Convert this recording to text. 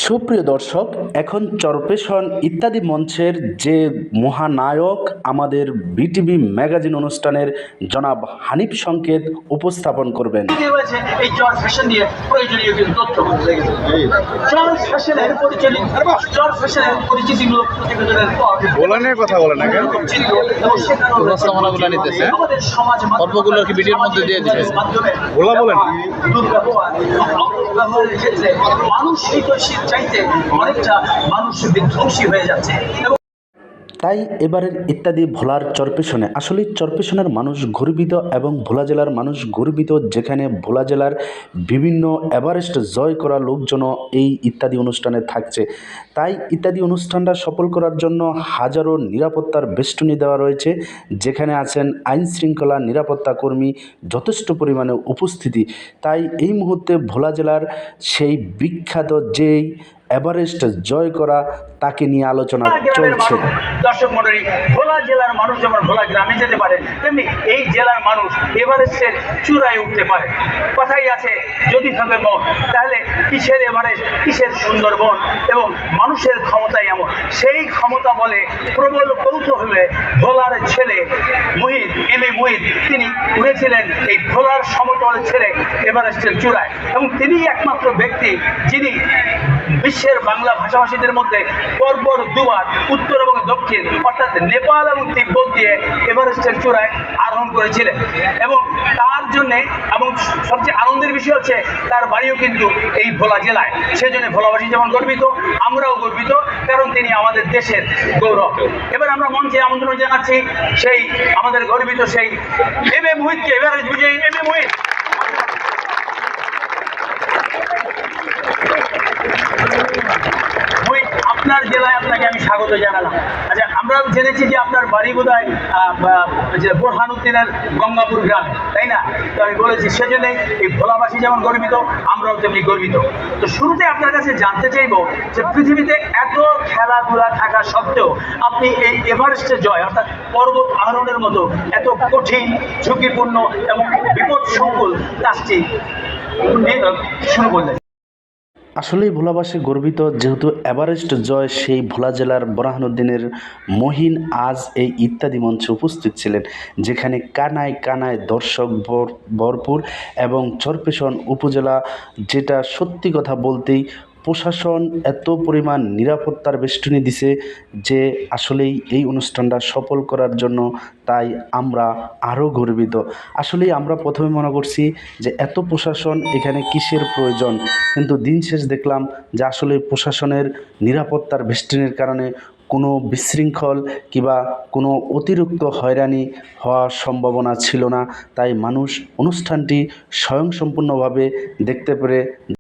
সুপ্রিয় দর্শক, এখন চরপেশন ইত্যাদি মঞ্চের যে মহানায়ক আমাদের বিটিভি ম্যাগাজিন অনুষ্ঠানের জনাব হানিফ সংকেত উপস্থাপন করবেন। এই চর ফ্যাশন নিয়ে প্রয়োজনীয় কিছু তথ্য চর ফ্যাশনের পরিচিতিগুলো প্রতিবেদনের পর গোলানের কথা বলে না কেন উপস্থাপনাগুলো নিতেছে গল্পগুলো কি ভিডিওর মধ্যে দিয়ে দিবে গোলা বলেন দুর্ব্যবহারের ক্ষেত্রে মানুষ হিতৈষীর চাইতে অনেকটা মানুষ বিধ্বংসী হয়ে যাচ্ছে। তাই এবারের ইত্যাদি ভোলার চরপেশনে আসলে চরপেশনের মানুষ গর্বিত এবং ভোলা জেলার মানুষ গর্বিত, যেখানে ভোলা জেলার বিভিন্ন এভারেস্ট জয় করা লোকজনও এই ইত্যাদি অনুষ্ঠানে থাকছে। তাই ইত্যাদি অনুষ্ঠানটা সফল করার জন্য হাজারো নিরাপত্তার বেষ্টনী দেওয়া রয়েছে, যেখানে আছেন আইন শৃঙ্খলা নিরাপত্তা কর্মী যথেষ্ট পরিমাণে উপস্থিতি। তাই এই মুহূর্তে ভোলা জেলার সেই বিখ্যাত যেই এভারেস্ট জয় করা তাকে নিয়ে আলোচনা চলছে। দর্শক মন্ডলী, ভোলা জেলার মানুষ যেমন ভোলা গ্রামে যেতে পারে, তেমনি এই জেলার মানুষ এভারেস্টের চূড়ায় উঠতে পারে। কথাই আছে, যদি থাকে মন তাহলে কিসের এভারেস্ট, কিসের সুন্দরবন, এবং মানুষের ক্ষমতাই এমন। সেই ক্ষমতা বলে প্রবল কৌতূহলে ভোলার ছেলে মুহিত, মুহিত, তিনি উঠেছিলেন এই ভোলার সমতল ছেড়ে এভারেস্টের চূড়ায়, এবং তিনি একমাত্র ব্যক্তি যিনি বিশ্বের বাংলা ভাষাভাষীদের মধ্যে পরপর দুবার উত্তর এবং দক্ষিণ অর্থাৎ নেপাল এবং তিব্বত দিয়ে এভারেস্টের চূড়ায় আরোহণ করেছিলেন। এবং তার জন্যে, এবং সবচেয়ে আনন্দের বিষয় হচ্ছে তার বাড়িও কিন্তু এই ভোলা জেলায়। সেজন্য ভোলাবাসী যেমন গর্বিত, আমরাও গর্বিত, কারণ তিনি আমাদের দেশের গৌরব। এবার আমরা মঞ্চে আমন্ত্রণ জানাচ্ছি সেই আমাদের গর্বিত সেই মুহিতকে। এভারেস্ট বিজয়ী মুহিত। আপনার জেলায় আপনাকে আমি স্বাগত জানালাম। আচ্ছা, আমরা জেনেছি যে আপনার বাড়ি বোধহয় বোরহানুদ্দিনের গঙ্গাপুর গ্রামে, তাই না? তো আমি বলেছি সেজন্য এই ভোলাবাসী যেমন গর্বিত, আমরাও তেমনি গর্বিত। তো শুরুতে আপনার কাছে জানতে চাইব যে পৃথিবীতে এত খেলাধুলা থাকা সত্ত্বেও আপনি এই এভারেস্টে জয় অর্থাৎ পর্বত আরোহণের মতো এত কঠিন, ঝুঁকিপূর্ণ এবং বিপদসংকুল কাজটি শুরু করলেন। আসলেই ভোলাবাসী গর্বিত, যেহেতু এভারেস্ট জয় সেই ভোলা জেলার বোরহানুদ্দিনের মহিন আজ এই ইত্যাদি মঞ্চে উপস্থিত ছিলেন, যেখানে কানায় কানায় দর্শক ভরপুর, এবং চরপেশন উপজেলা, যেটা সত্যি কথা বলতেই প্রশাসন এত পরিমাণ নিরাপত্তার বেষ্টনী দিছে যে আসলেই এই অনুষ্ঠানটা সফল করার জন্য তাই আমরা আরও গর্বিত। আসলেই আমরা প্রথমে মনে করছি যে এত প্রশাসন এখানে কিসের প্রয়োজন, কিন্তু দিন শেষ দেখলাম যে আসলে প্রশাসনের নিরাপত্তার বেষ্টনীর কারণে কোনো বিশৃঙ্খল কিংবা কোনো অতিরিক্ত হয়রানি হওয়ার সম্ভাবনা ছিল না। তাই মানুষ অনুষ্ঠানটি স্বয়ংসম্পূর্ণভাবে দেখতে পেরে